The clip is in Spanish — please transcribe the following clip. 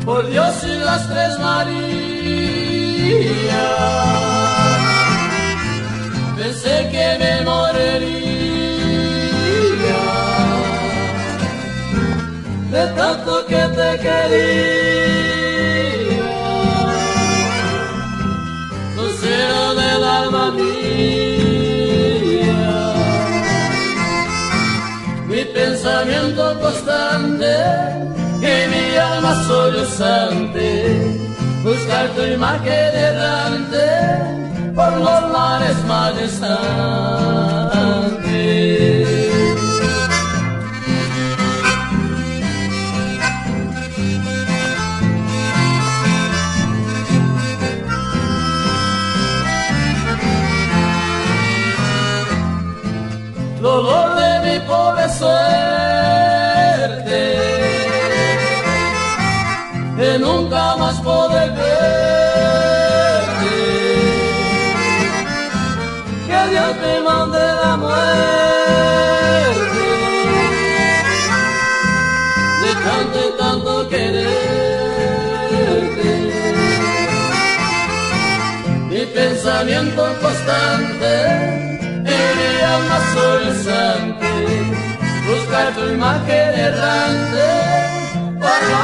Por Dios y las tres Marías, pensé que me moriría de tanto que te quería. Lucero del alma mía, mi pensamiento constante y mi alma sollozante, buscar tu imagen errante por los mares más distantes. Dolor de mi pobre suerte, de nunca más poder verte, que Dios me mande la muerte, de tanto y tanto quererte. Mi pensamiento constante y mi alma sollozante, buscar tu imagen errante, para